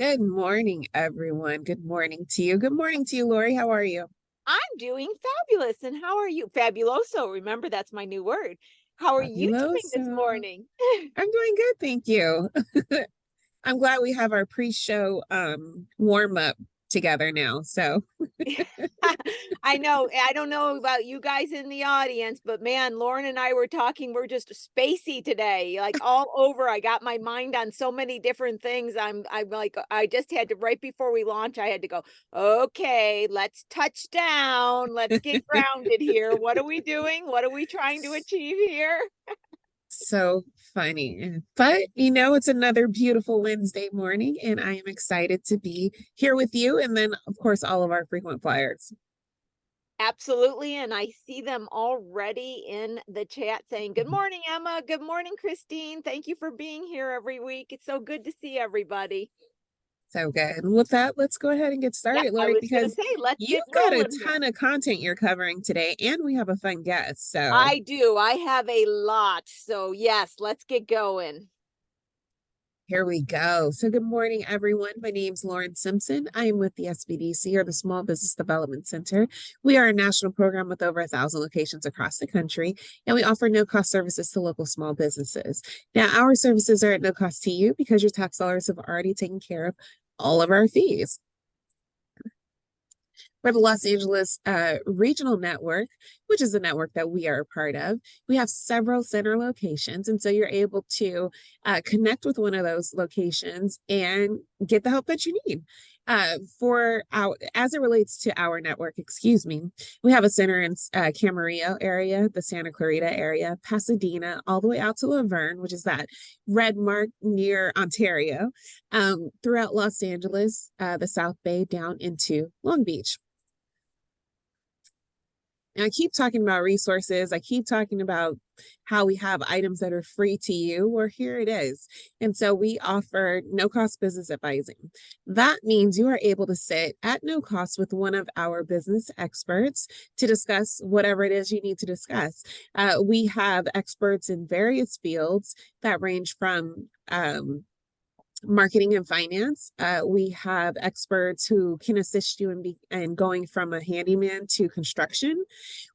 Good morning, everyone. Good morning to you. Good morning to you, Lori. How are you? I'm doing fabulous. And how are you? Fabuloso. Remember, that's my new word. How are you doing Fabulous. this morning? I'm doing good, thank you. I'm glad we have our pre-show warm up together now. So I know. I don't know about you guys in the audience, but man, Lauren and I were talking. We're just spacey today, like all over. I got my mind on so many different things. I'm like, I just had to, right before we launch, I had to go, okay, let's touch down. Let's get grounded here. What are we doing? What are we trying to achieve here? so funny. But it's another beautiful Wednesday morning, and I am excited to be here with you. And then, of course, all of our frequent flyers. Absolutely. And I see them already in the chat saying, good morning, Emma. Good morning, Christine. Thank you for being here every week. It's so good to see everybody. So good. With that, let's go ahead and get Yep. started, I Lori, was going to because say, let's you get got a rolling here. ton of content you're covering today, and we have a fun guest. So I do. I have a lot. So, yes, let's get going. here we go. So good morning, everyone. My name's Lauren Simpson. I am with the SBDC, or the Small Business Development Center. We are a national program with over 1,000 locations across the country, and we offer no-cost services to local small businesses. Now, our services are at no cost to you because your tax dollars have already taken care of all of our fees. For the Los Angeles Regional Network, which is a network that we are a part of. We have several center locations, and so you're able to connect with one of those locations and get the help that you need. As it relates to our network, excuse me, we have a center in Camarillo area, the Santa Clarita area, Pasadena, all the way out to Laverne, which is that red mark near Ontario, throughout Los Angeles, the South Bay down into Long Beach. And I keep talking about resources. I keep talking about how we have items that are free to you. Well, here it is. And so we offer no cost business advising. That means you are able to sit at no cost with one of our business experts to discuss whatever it is you need to discuss. We have experts in various fields that range from marketing and finance. We have experts who can assist you in going from a handyman to construction.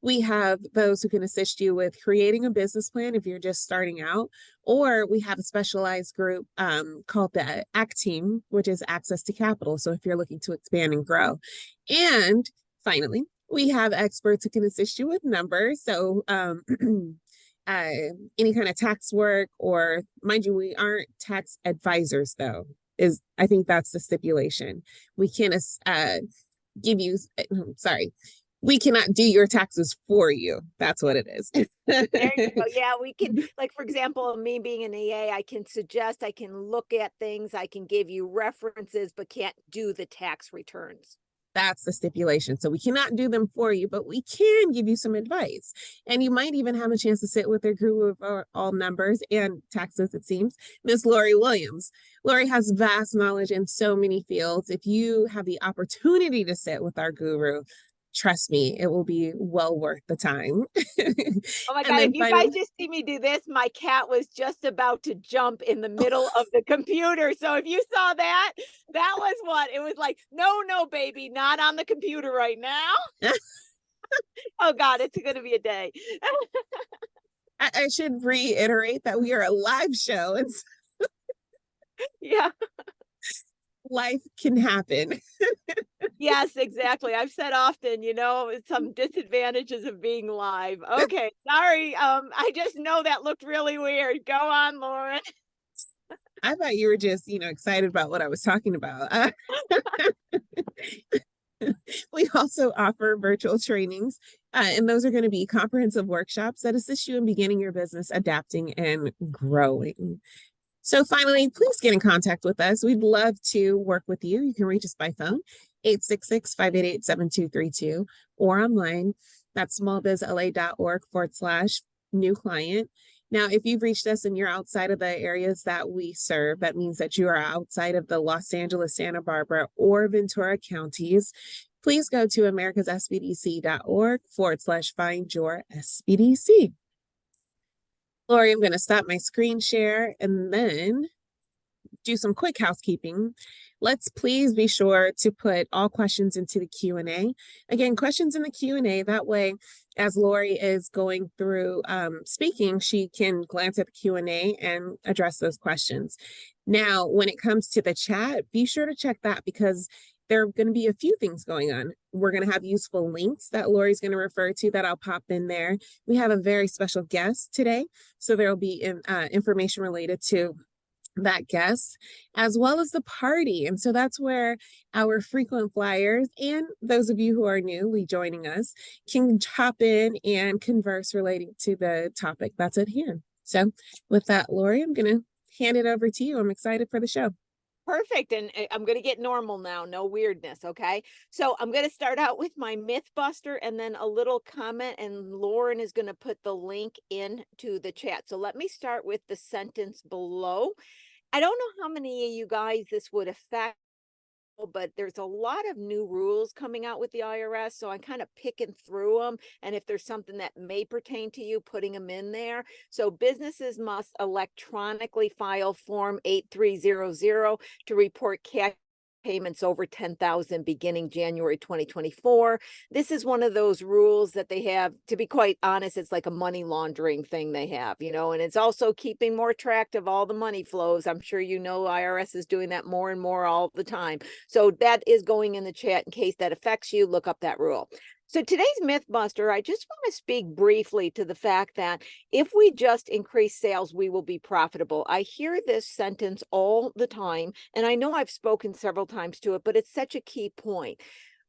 We have those who can assist you with creating a business plan if you're just starting out, or we have a specialized group called the ACT team, which is access to capital. So if you're looking to expand and grow. And finally, we have experts who can assist you with numbers. So uh, any kind of tax work, or mind you, we aren't tax advisors though, is I think that's the stipulation. We can give you, sorry, we cannot do your taxes for you. That's what it is. There you go. Yeah, we can, like, for example, me being an EA, I can suggest, I can look at things, I can give you references, but can't do the tax returns. That's the stipulation. So we cannot do them for you, but we can give you some advice. And you might even have a chance to sit with their guru of all numbers and taxes, it seems, Miss Lori Williams. Lori has vast knowledge in so many fields. If you have the opportunity to sit with our guru, trust me, it will be well worth the time. Oh my And God, if then you guys finally, just see me do this, my cat was just about to jump in the middle of the computer. So if you saw that, that was what it was like. No, no, baby, not on the computer right now. Oh God, it's going to be a day. I should reiterate that we are a live show and Yeah. life can happen. Yes, exactly. I've said often, some disadvantages of being live. Okay, sorry. I just know that looked really weird. Go on, Lauren. I thought you were just, excited about what I was talking about. We also offer virtual trainings, and those are going to be comprehensive workshops that assist you in beginning your business, adapting, and growing. So finally, please get in contact with us. We'd love to work with you. You can reach us by phone, 866-588-7232, or online. That's smallbizla.org/new client. Now, if you've reached us and you're outside of the areas that we serve, that means that you are outside of the Los Angeles, Santa Barbara, or Ventura counties, please go to americassbdc.org/find your SBDC. Lori, I'm going to stop my screen share and then do some quick housekeeping. let's please be sure to put all questions into the Q&A. Again, questions in the Q&A. That way, as Lori is going through speaking, she can glance at the Q&A and address those questions. Now, when it comes to the chat, be sure to check that because there are going to be a few things going on. We're going to have useful links that Lori's going to refer to that I'll pop in there. We have a very special guest today, so there will be information related to that guest as well as the party. And so that's where our frequent flyers and those of you who are newly joining us can hop in and converse relating to the topic that's at hand. So with that, Lori, I'm going to hand it over to you. I'm excited for the show. Perfect. And I'm going to get normal now. No weirdness. Okay. So I'm going to start out with my myth buster and then a little comment, and Lauren is going to put the link into the chat. So let me start with the sentence below. I don't know how many of you guys this would affect, but there's a lot of new rules coming out with the IRS. So I'm kind of picking through them. And if there's something that may pertain to you, putting them in there. So businesses must electronically file Form 8300 to report cash payments over 10,000 beginning January 2024. This is one of those rules that they have, to be quite honest, it's like a money laundering thing they have, and it's also keeping more track of all the money flows. I'm sure IRS is doing that more and more all the time. So that is going in the chat in case that affects you. Look up that rule. So today's Mythbuster, I just want to speak briefly to the fact that if we just increase sales, we will be profitable. I hear this sentence all the time, and I know I've spoken several times to it, but it's such a key point.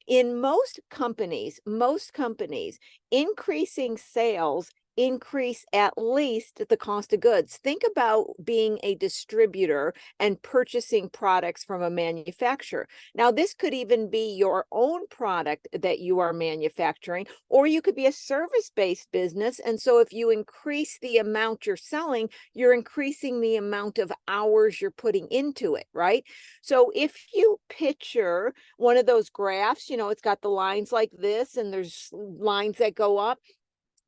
In most companies, increasing sales increase at least the cost of goods. Think about being a distributor and purchasing products from a manufacturer. Now, this could even be your own product that you are manufacturing, or you could be a service-based business. And so if you increase the amount you're selling, you're increasing the amount of hours you're putting into it, right? So if you picture one of those graphs, it's got the lines like this, and there's lines that go up.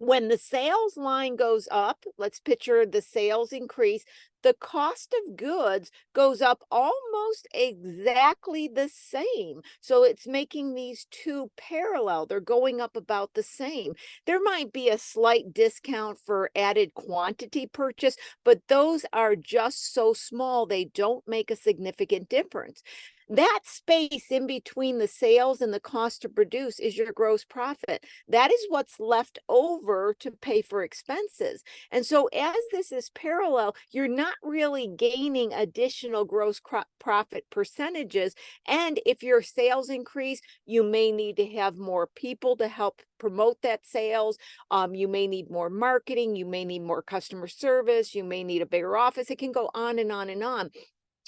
When the sales line goes up, let's picture the sales increase, the cost of goods goes up almost exactly the same. So it's making these two parallel. They're going up about the same. There might be a slight discount for added quantity purchase, but those are just so small, they don't make a significant difference. That space in between the sales and the cost to produce is your gross profit. That is what's left over to pay for expenses. And so as this is parallel, you're not really gaining additional gross profit percentages. And if your sales increase, you may need to have more people to help promote that sales. You may need more marketing. You may need more customer service. You may need a bigger office. It can go on and on and on.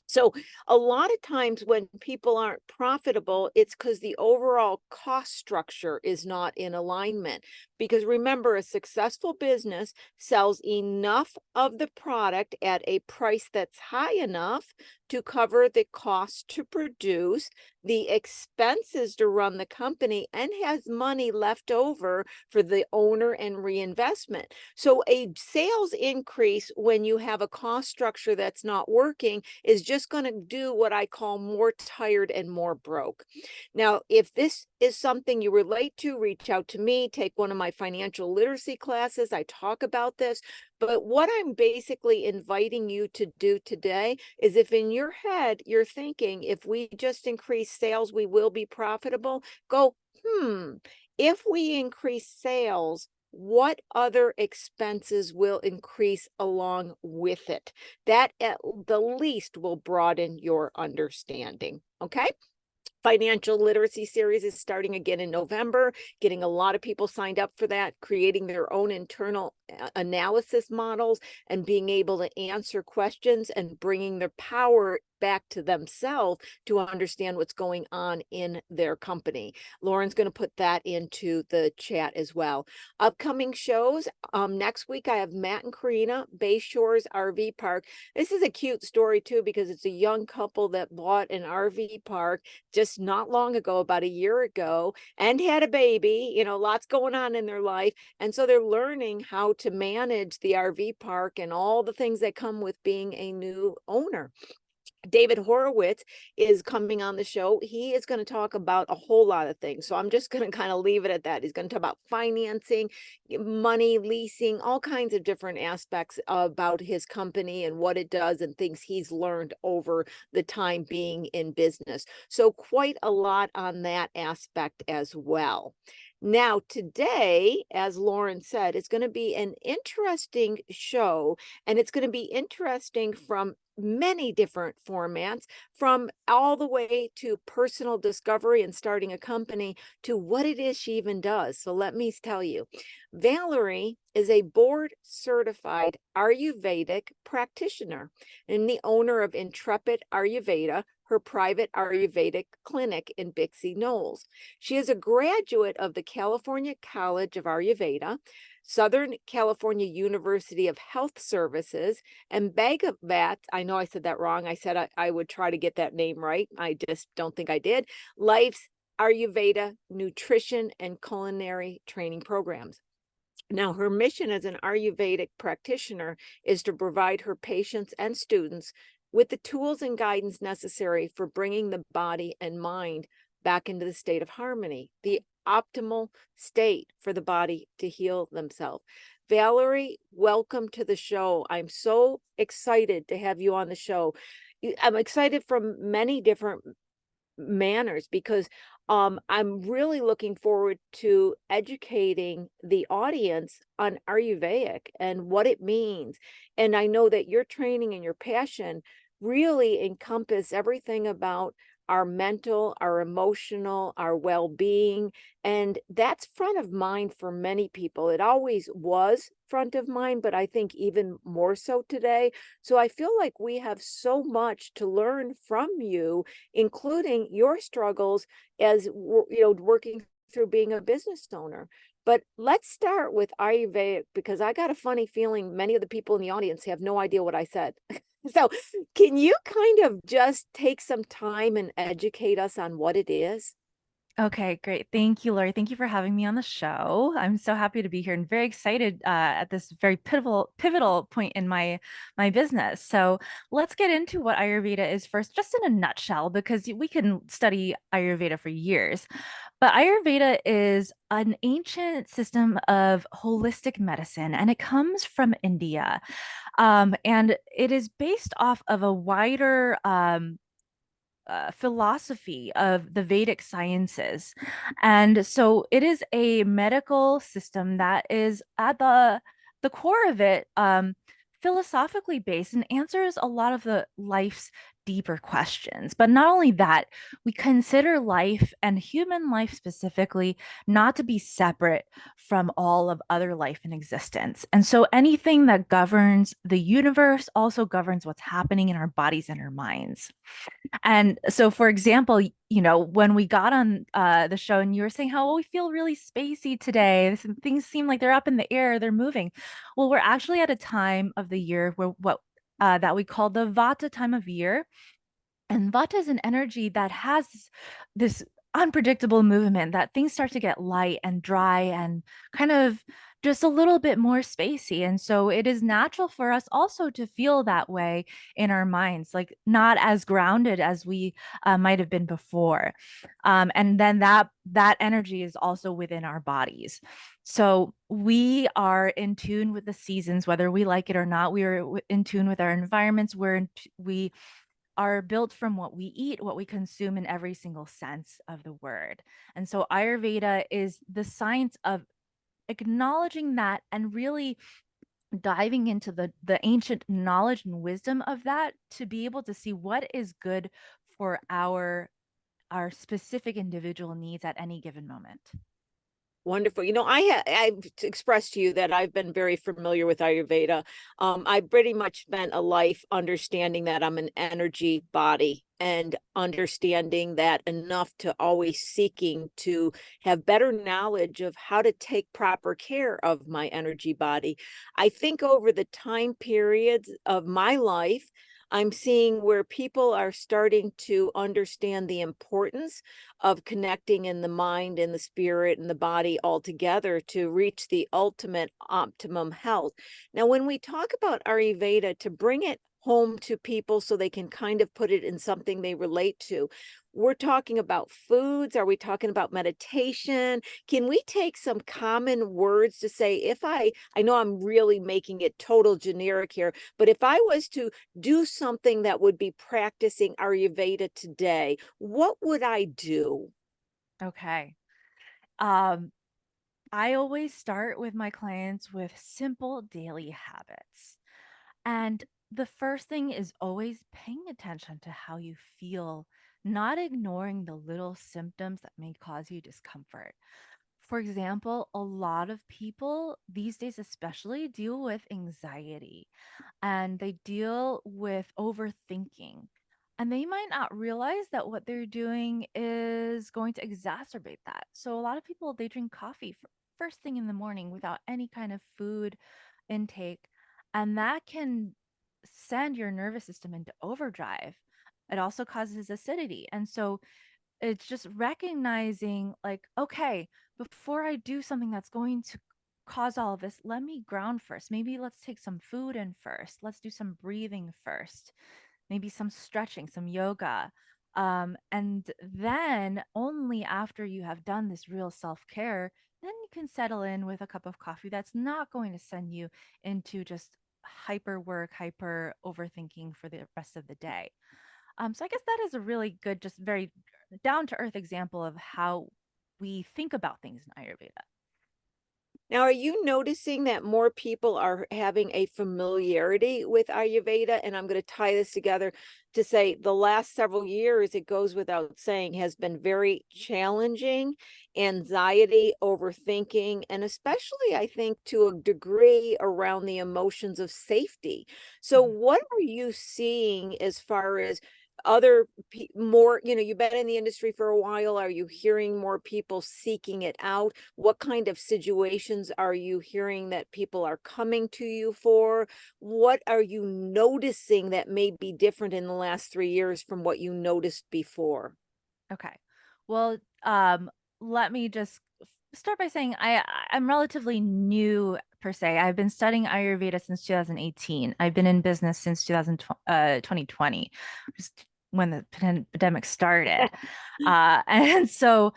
So a lot of times when people aren't profitable, it's because the overall cost structure is not in alignment. Because remember, a successful business sells enough of the product at a price that's high enough to cover the cost to produce, the expenses to run the company, and has money left over for the owner and reinvestment. So a sales increase when you have a cost structure that's not working is just going to do what I call more tired and more broke. Now, if this is something you relate to, reach out to me, take one of my financial literacy classes. I talk about this. But what I'm basically inviting you to do today is, if in your head you're thinking, if we just increase sales, we will be profitable, go, if we increase sales, what other expenses will increase along with it? That at the least will broaden your understanding. Okay. Financial literacy series is starting again in November, getting a lot of people signed up for that, creating their own internal analysis models and being able to answer questions and bringing their power back to themselves to understand what's going on in their company. Lauren's going to put that into the chat as well. Upcoming shows, next week I have Matt and Karina, Bay Shores RV Park. This is a cute story too, because it's a young couple that bought an RV park just not long ago, about a year ago, and had a baby, lots going on in their life. And so they're learning how to manage the RV park and all the things that come with being a new owner. David Horowitz is coming on the show. He is going to talk about a whole lot of things. So I'm just going to kind of leave it at that. He's going to talk about financing, money, leasing, all kinds of different aspects about his company and what it does and things he's learned over the time being in business. So quite a lot on that aspect as well. Now, today, as Lauren said, it's going to be an interesting show, and it's going to be interesting from many different formats, from all the way to personal discovery and starting a company to what it is she even does. So let me tell you, Valerie is a board certified Ayurvedic practitioner and the owner of Intrepid Ayurveda, her private Ayurvedic clinic in Bixby Knolls. She is a graduate of the California College of Ayurveda, Southern California University of Health Services, and Bhagavat, I know I said that wrong. I said I would try to get that name right. I just don't think I did. Life's Ayurveda Nutrition and Culinary Training Programs. Now, her mission as an Ayurvedic practitioner is to provide her patients and students with the tools and guidance necessary for bringing the body and mind back into the state of harmony, the optimal state for the body to heal themselves. Valerie, welcome to the show. I'm so excited to have you on the show. I'm excited from many different manners because I'm really looking forward to educating the audience on Ayurvedic and what it means. And I know that your training and your passion really encompass everything about our mental, our emotional, our well-being. And that's front of mind for many people. It always was front of mind, but I think even more so today. So I feel like we have so much to learn from you, including your struggles as working through being a business owner. But let's start with Ayurvedic, because I got a funny feeling many of the people in the audience have no idea what I said. So can you kind of just take some time and educate us on what it is? Okay, great. Thank you, Lori. Thank you for having me on the show. I'm so happy to be here and very excited at this very pivotal point in my business. So let's get into what Ayurveda is first, just in a nutshell, because we can study Ayurveda for years. But Ayurveda is an ancient system of holistic medicine, and it comes from India. And it is based off of a wider philosophy of the Vedic sciences. And so it is a medical system that is at the core of it, philosophically based, and answers a lot of the life's deeper questions. But not only that, we consider life, and human life specifically, not to be separate from all of other life in existence. And so anything that governs the universe also governs what's happening in our bodies and our minds. And so, for example, when we got on the show and you were saying how we feel really spacey today, things seem like they're up in the air, they're moving. Well, we're actually at a time of the year where that we call the Vata time of year. And Vata is an energy that has this unpredictable movement, that things start to get light and dry and kind of just a little bit more spacey. And so it is natural for us also to feel that way in our minds, like not as grounded as we might have been before. And then that energy is also within our bodies. So we are in tune with the seasons, whether we like it or not. We are in tune with our environments. We are built from what we eat, what we consume in every single sense of the word. And so Ayurveda is the science of acknowledging that and really diving into the ancient knowledge and wisdom of that to be able to see what is good for our specific individual needs at any given moment. Wonderful. I've expressed to you that I've been very familiar with Ayurveda. I pretty much spent a life understanding that I'm an energy body and understanding that enough to always seeking to have better knowledge of how to take proper care of my energy body. I think over the time periods of my life, I'm seeing where people are starting to understand the importance of connecting in the mind and the spirit and the body all together to reach the ultimate optimum health. Now, when we talk about Ayurveda, to bring it home to people so they can kind of put it in something they relate to. We're talking about foods. Are we talking about meditation? Can we take some common words to say, if I know I'm really making it total generic here, but if I was to do something that would be practicing Ayurveda today, what would I do? Okay. Um, I always start with my clients with simple daily habits. And the first thing is always paying attention to how you feel, not ignoring the little symptoms that may cause you discomfort. For example, a lot of people these days, especially, deal with anxiety and they deal with overthinking. And they might not realize that what they're doing is going to exacerbate that. So, a lot of people, they drink coffee first thing in the morning without any kind of food intake. And that can send your nervous system into overdrive. It also causes acidity. And so, it's just recognizing, like, okay, before I do something that's going to cause all of this, let me ground first. Maybe let's take some food in first. Let's do some breathing first. Maybe some stretching, some yoga. And then only after you have done this real self-care, then you can settle in with a cup of coffee that's not going to send you into just hyper work, hyper overthinking for the rest of the day. So I guess that is a really good, just very down to earth example of how we think about things in Ayurveda. Now, are you noticing that more people are having a familiarity with Ayurveda? And I'm going to tie this together to say the last several years, it goes without saying, has been very challenging, anxiety, overthinking, and especially, I think, to a degree around the emotions of safety. So, Mhm. what are you seeing as far as other more, you've been in the industry for a while. Are you hearing more people seeking it out? What kind of situations are you hearing that people are coming to you for? What are you noticing that may be different in the last 3 years from what you noticed before? Okay. Well, let me just start by saying I'm relatively new per se. I've been studying Ayurveda since 2018. I've been in business since 2020, just when the pandemic started. And so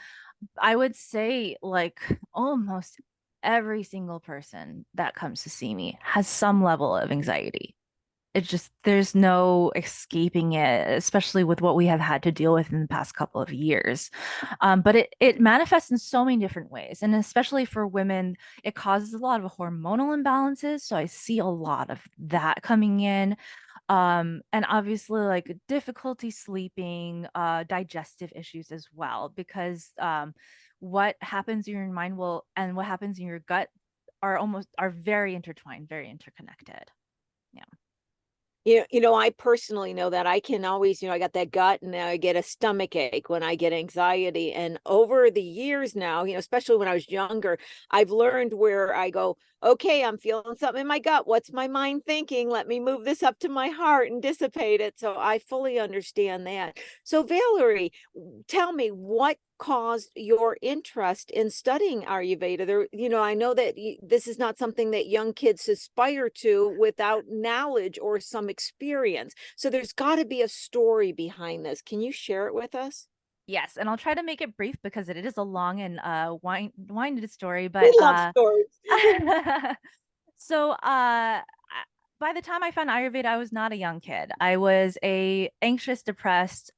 I would say, like, almost every single person that comes to see me has some level of anxiety. It's just, there's no escaping it, especially with what we have had to deal with in the past couple of years. But it manifests in so many different ways. And especially for women, it causes a lot of hormonal imbalances. So I see a lot of that coming in. And obviously, like, difficulty sleeping, digestive issues as well, because what happens in your mind will and what happens in your gut are very intertwined, very interconnected. Yeah. I personally know that I can always, I got that gut and I get a stomach ache when I get anxiety. And over the years now, especially when I was younger, I've learned where I go, okay, I'm feeling something in my gut. What's my mind thinking? Let me move this up to my heart and dissipate it. So I fully understand that. So, Valerie, tell me what caused your interest in studying Ayurveda? I know that this is not something that young kids aspire to without knowledge or some experience. So there's got to be a story behind this. Can you share it with us? Yes, and I'll try to make it brief because it is a long and winded story, We but love stories. so by the time I found Ayurveda, I was not a young kid. I was a anxious, depressed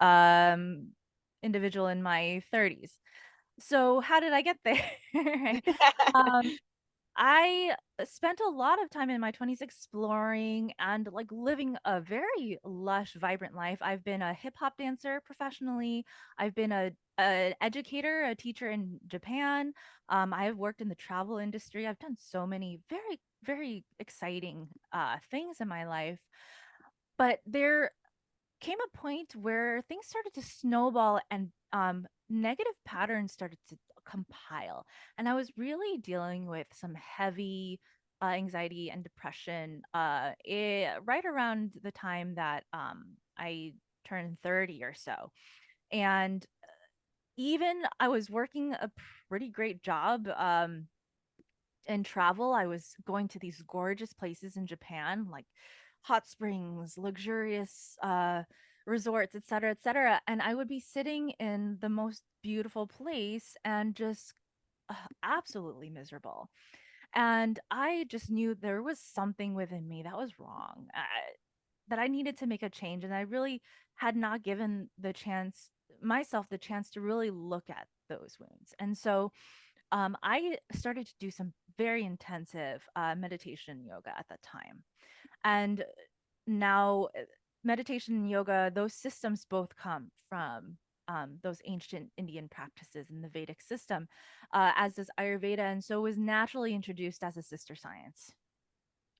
individual in my 30s. So how did I get there? um I spent a lot of time in my 20s exploring and, like, living a very lush, vibrant life. I've been a hip hop dancer professionally. I've been an educator, a teacher in Japan. I have worked in the travel industry. I've done so many very, very exciting things in my life. But there came a point where things started to snowball and negative patterns started to compile. And I was really dealing with some heavy anxiety and depression right around the time that I turned 30 or so. And even I was working a pretty great job. In travel, I was going to these gorgeous places in Japan, like hot springs, luxurious resorts, et cetera, et cetera. And I would be sitting in the most beautiful place and just absolutely miserable. And I just knew there was something within me that was wrong, that I needed to make a change. And I really had not given myself the chance to really look at those wounds. And so I started to do some very intensive meditation yoga at that time. And now, meditation and yoga, those systems both come from those ancient Indian practices in the Vedic system, as does Ayurveda. And so was naturally introduced as a sister science.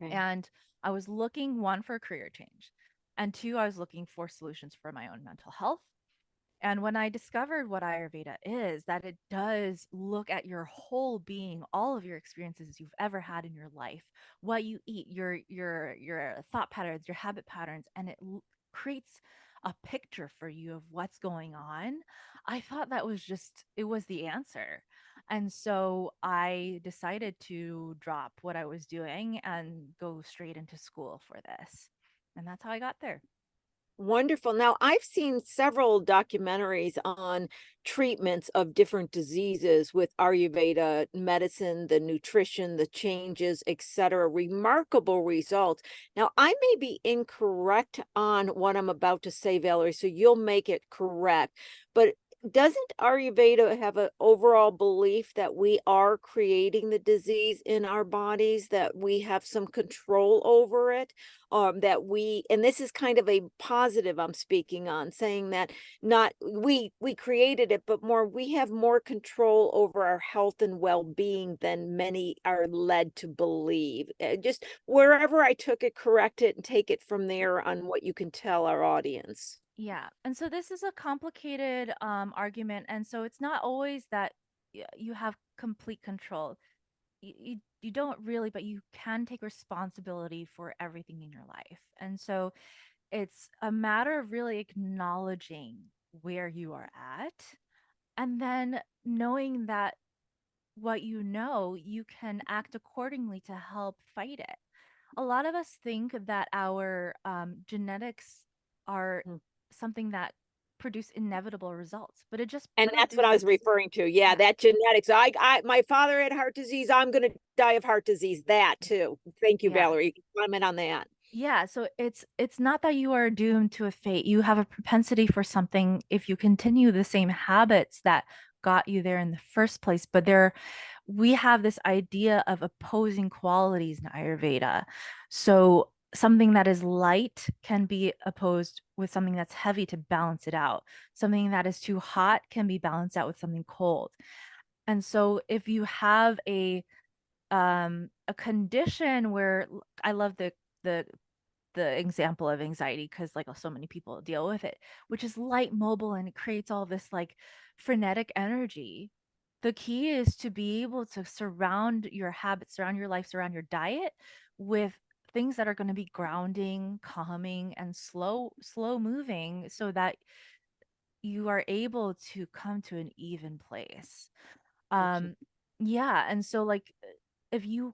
Okay. And I was looking, one, for a career change, and two, I was looking for solutions for my own mental health. And when I discovered what Ayurveda is, that it does look at your whole being, all of your experiences you've ever had in your life, what you eat, your thought patterns, your habit patterns, and it creates a picture for you of what's going on. I thought it was the answer. And so I decided to drop what I was doing and go straight into school for this. And that's how I got there. Wonderful. Now, I've seen several documentaries on treatments of different diseases with Ayurveda medicine, the nutrition, the changes, etc. Remarkable results. Now, I may be incorrect on what I'm about to say, Valerie, so you'll make it correct. But doesn't Ayurveda have an overall belief that we are creating the disease in our bodies, that we have some control over it? And this is kind of a positive I'm speaking on, saying that not we created it, but more we have more control over our health and well-being than many are led to believe. Just wherever I took it, correct it and take it from there on what you can tell our audience. Yeah. And so this is a complicated argument. And so it's not always that you have complete control. You don't really, but you can take responsibility for everything in your life. And so it's a matter of really acknowledging where you are at, and then knowing that what you know, you can act accordingly to help fight it. A lot of us think that our genetics are Mm. something that produce inevitable results, but it just And that's what I was produces. referring to. Yeah, that genetics. My father had heart disease. I'm going to die of heart disease. That too. Thank you, Yeah. Valerie. Comment on that. Yeah, so it's not that you are doomed to a fate. You have a propensity for something if you continue the same habits that got you there in the first place. But we have this idea of opposing qualities in Ayurveda. So something that is light can be opposed with something that's heavy to balance it out. Something that is too hot can be balanced out with something cold. And so if you have a condition where I love the example of anxiety, because like so many people deal with it, which is light, mobile, and it creates all this like frenetic energy. The key is to be able to surround your habits, surround your life, surround your diet with things that are going to be grounding, calming, and slow moving, so that you are able to come to an even place. Gotcha. Yeah, and so like if you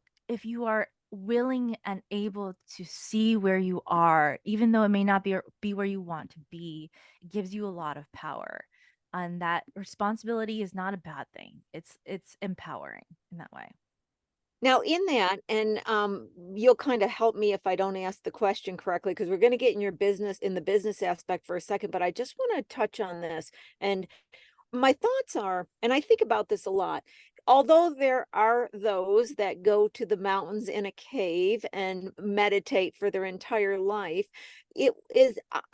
are willing and able to see where you are, even though it may not be where you want to be, it gives you a lot of power. And that responsibility is not a bad thing. It's empowering in that way. Now, in that, and you'll kind of help me if I don't ask the question correctly, because we're going to get in the business aspect for a second, but I just want to touch on this. And my thoughts are, and I think about this a lot, although there are those that go to the mountains in a cave and meditate for their entire life,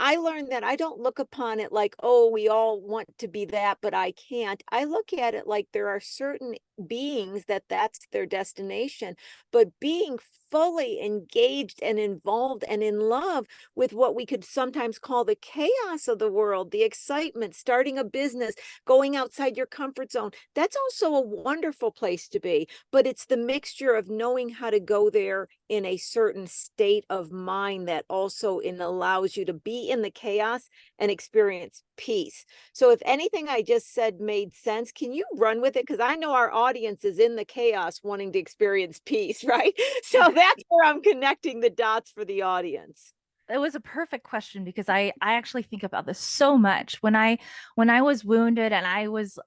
I learned that I don't look upon it like, oh, we all want to be that, but I can't. I look at it like there are certain beings that's their destination, but being fully engaged and involved and in love with what we could sometimes call the chaos of the world, the excitement, starting a business, going outside your comfort zone. That's also a wonderful place to be, but it's the mixture of knowing how to go there in a certain state of mind that also allows you to be in the chaos and experience peace. So if anything I just said made sense, can you run with it? Because I know our audience is in the chaos wanting to experience peace, right? So that's where I'm connecting the dots for the audience. It was a perfect question because I actually think about this so much. When I was wounded and I was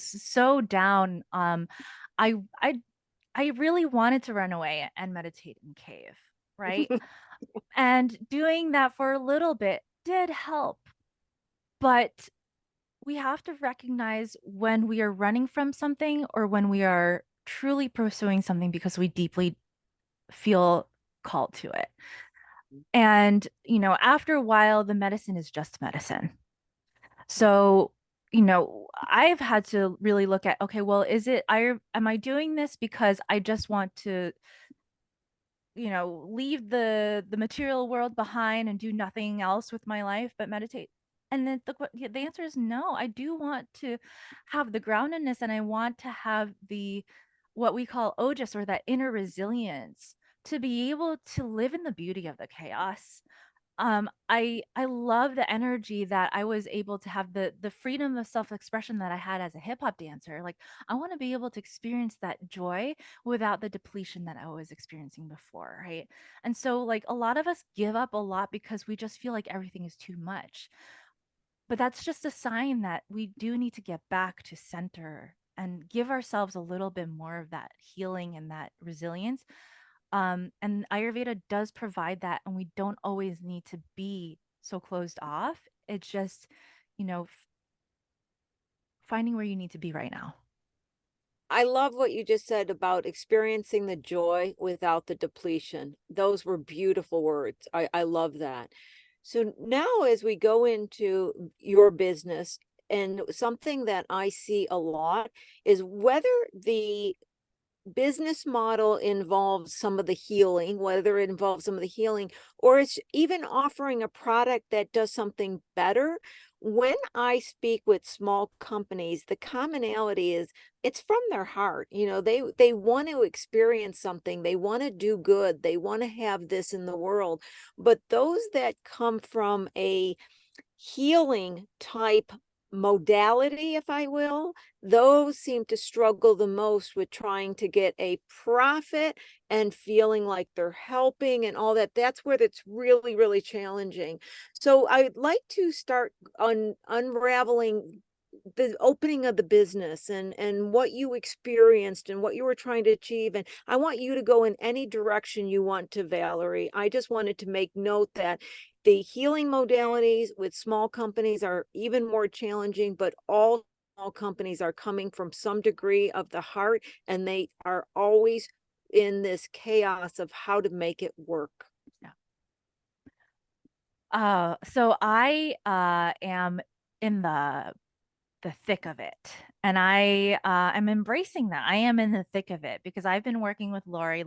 so down, I I I really wanted to run away and meditate in cave, right? And doing that for a little bit did help. But we have to recognize when we are running from something or when we are truly pursuing something because we deeply feel called to it. And, after a while, the medicine is just medicine. So, I've had to really look at, okay, well, am I doing this because I just want to, leave the material world behind and do nothing else with my life but meditate? And then the answer is no. I do want to have the groundedness, and I want to have the what we call ojas, or that inner resilience, to be able to live in the beauty of the chaos. I love the energy that I was able to have, the freedom of self-expression that I had as a hip hop dancer. Like, I want to be able to experience that joy without the depletion that I was experiencing before, right? And so, like, a lot of us give up a lot because we just feel like everything is too much. But that's just a sign that we do need to get back to center and give ourselves a little bit more of that healing and that resilience. And Ayurveda does provide that, and we don't always need to be so closed off. It's just, finding where you need to be right now. I love what you just said about experiencing the joy without the depletion. Those were beautiful words. I love that. So now, as we go into your business, and something that I see a lot is whether the business model involves some of the healing, whether it involves some of the healing, or it's even offering a product that does something better. When I speak with small companies, the commonality is it's from their heart. They want to experience something, they want to do good, they want to have this in the world. But those that come from a healing type modality, if I will, those seem to struggle the most with trying to get a profit and feeling like they're helping and all that. That's where it's really, really challenging. So I'd like to start unraveling the opening of the business and what you experienced and what you were trying to achieve. And I want you to go in any direction you want to, Valerie. I just wanted to make note that the healing modalities with small companies are even more challenging, but all small companies are coming from some degree of the heart, and they are always in this chaos of how to make it work. So I am in the thick of it. And I am embracing that. I am in the thick of it because I've been working with Lori,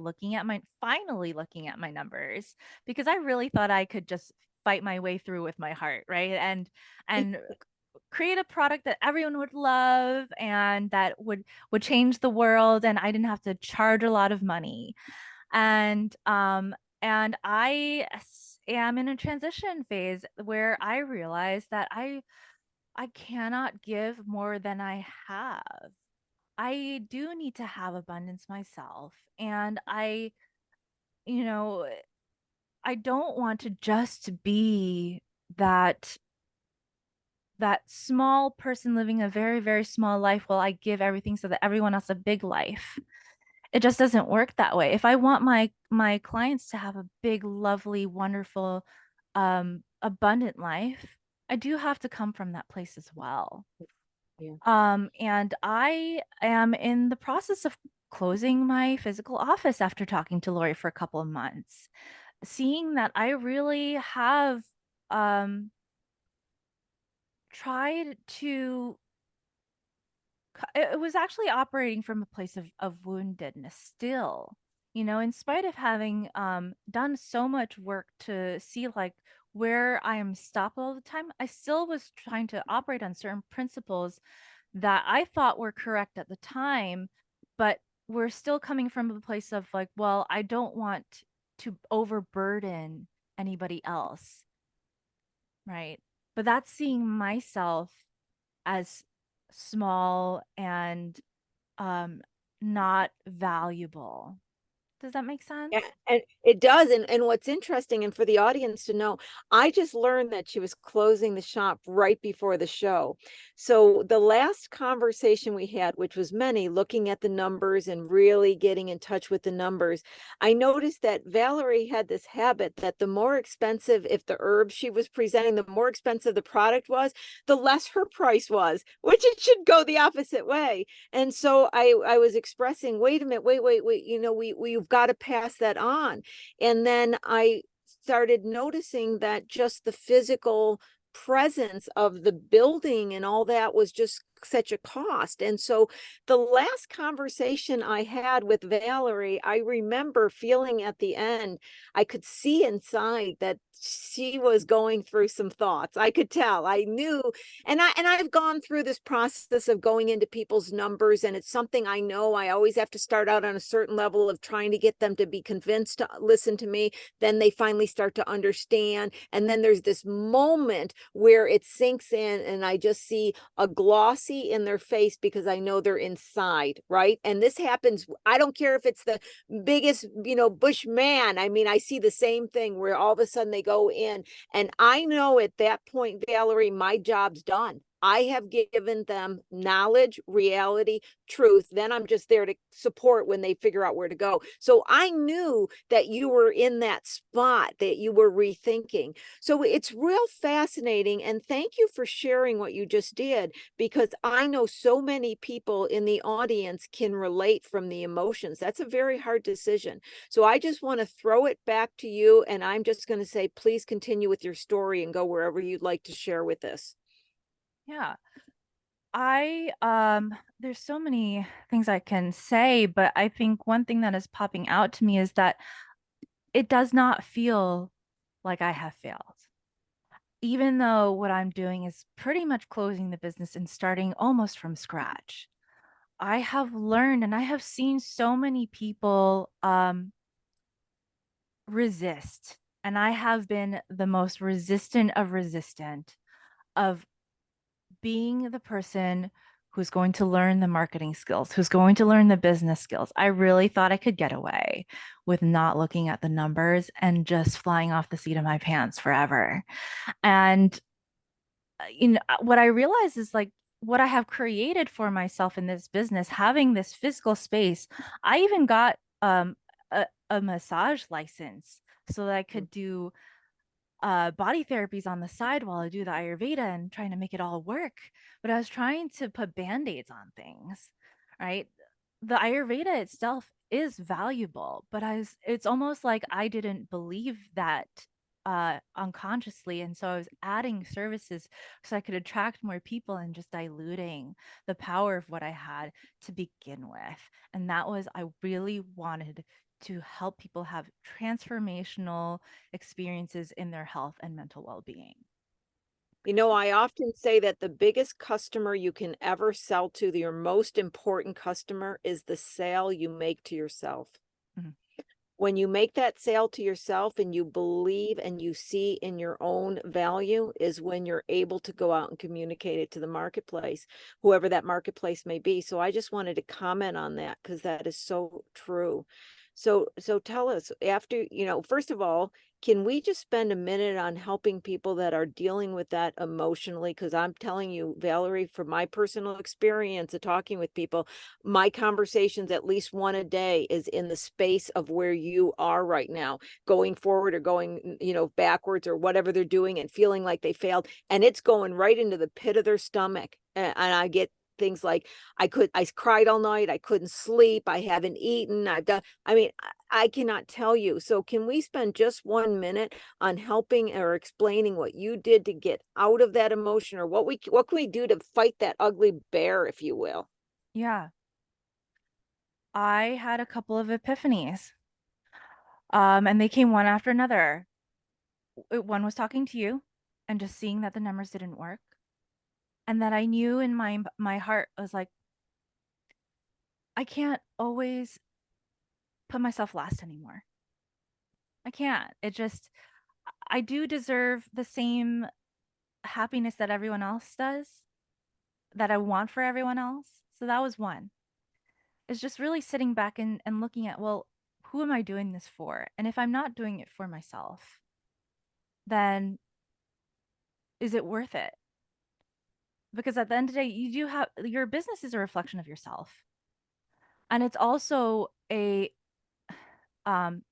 finally looking at my numbers, because I really thought I could just fight my way through with my heart, right? And create a product that everyone would love and that would change the world, and I didn't have to charge a lot of money. And am in a transition phase where I realize that I cannot give more than I have. I do need to have abundance myself. And you know, I don't want to just be that small person living a very, very small life while I give everything so that everyone else a big life. It just doesn't work that way. If I want my clients to have a big, lovely, wonderful, abundant life, I do have to come from that place as well. Yeah. And I am in the process of closing my physical office after talking to Lori for a couple of months, seeing that I really have tried to it was actually operating from a place of woundedness still, in spite of having done so much work to see like where I am stopped all the time. I still was trying to operate on certain principles that I thought were correct at the time, but we're still coming from a place of like, well, I don't want to overburden anybody else, right? But that's seeing myself as small and not valuable. Does that make sense? Yeah, and it does. And what's interesting, and for the audience to know, I just learned that she was closing the shop right before the show. So the last conversation we had, which was many, looking at the numbers and really getting in touch with the numbers, I noticed that Valerie had this habit that the more expensive, if the herbs she was presenting, the more expensive the product was, the less her price was, which it should go the opposite way. And so I was expressing, wait a minute, wait, you know, we've got to pass that on. And then I started noticing that just the physical presence of the building and all that was just such a cost. And so the last conversation I had with Valerie, I remember feeling at the end, I could see inside that she was going through some thoughts. I could tell. I knew, and I've gone through this process of going into people's numbers, and it's something I know I always have to start out on a certain level of trying to get them to be convinced to listen to me. Then they finally start to understand, and then there's this moment where it sinks in and I just see a glossy in their face because I know they're inside, right? And this happens, I don't care if it's the biggest, you know, bush man. I mean, I see the same thing where all of a sudden they go in, and I know at that point, Valerie, my job's done. I have given them knowledge, reality, truth. Then I'm just there to support when they figure out where to go. So I knew that you were in that spot, that you were rethinking. So it's real fascinating. And thank you for sharing what you just did, because I know so many people in the audience can relate from the emotions. That's a very hard decision. So I just want to throw it back to you. And I'm just going to say, please continue with your story and go wherever you'd like to share with us. Yeah. There's so many things I can say, but I think one thing that is popping out to me is that it does not feel like I have failed. Even though what I'm doing is pretty much closing the business and starting almost from scratch. I have learned and I have seen so many people resist. And I have been the most resistant of being the person who's going to learn the marketing skills, who's going to learn the business skills. I really thought I could get away with not looking at the numbers and just flying off the seat of my pants forever. And what I realize is like what I have created for myself in this business, having this physical space. I even got a massage license so that I could do body therapies on the side while I do the Ayurveda and trying to make it all work. But I was trying to put band-aids on things, right? The Ayurveda itself is valuable, but it's almost like I didn't believe that unconsciously. And so I was adding services so I could attract more people and just diluting the power of what I had to begin with. And that was, I really wanted to help people have transformational experiences in their health and mental well-being. You know, I often say that the biggest customer you can ever sell to, your most important customer, is the sale you make to yourself. Mhm. When you make that sale to yourself and you believe and you see in your own value is when you're able to go out and communicate it to the marketplace, whoever that marketplace may be. So I just wanted to comment on that because that is so true. So tell us, after, you know, first of all, can we just spend a minute on helping people that are dealing with that emotionally? Because I'm telling you, Valerie, from my personal experience of talking with people, my conversations, at least one a day, is in the space of where you are right now, going forward or going, you know, backwards or whatever they're doing and feeling like they failed. And it's going right into the pit of their stomach. And I get things like, I cried all night, I couldn't sleep, I haven't eaten, I've done, I mean, I cannot tell you. So can we spend just 1 minute on helping or explaining what you did to get out of that emotion, or what can we do to fight that ugly bear, if you will? Yeah. I had a couple of epiphanies. And they came one after another. One was talking to you and just seeing that the numbers didn't work. And that I knew in my heart, I was like, I can't always put myself last anymore. I can't. I do deserve the same happiness that everyone else does, that I want for everyone else. So that was one. It's just really sitting back and looking at, well, who am I doing this for? And if I'm not doing it for myself, then is it worth it? Because at the end of the day, you do have, your business is a reflection of yourself. And it's also um,